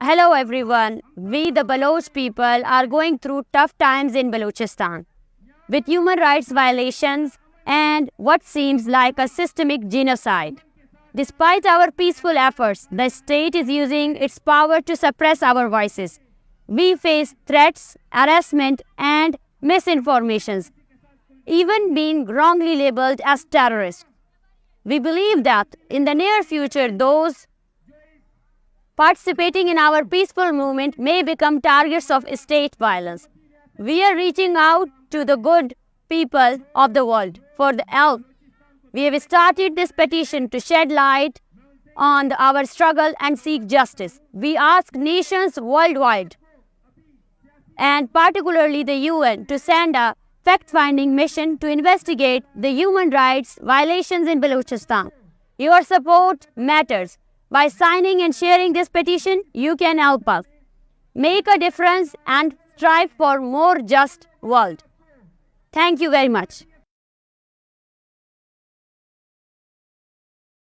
Hello everyone, we the Baloch people are going through tough times in Balochistan with human rights violations and what seems like a systemic genocide. Despite our peaceful efforts, the state is using its power to suppress our voices. We face threats, harassment and misinformations, even being wrongly labeled as terrorists. We believe that in the near future, those participating in our peaceful movement may become targets of state violence. We are reaching out to the good people of the world for the help. We have started this petition to shed light on our struggle and seek justice. We ask nations worldwide, and particularly the UN, to send a fact-finding mission to investigate the human rights violations in Balochistan. Your support matters. By signing and sharing this petition, you can help us make a difference and strive for a more just world. Thank you very much.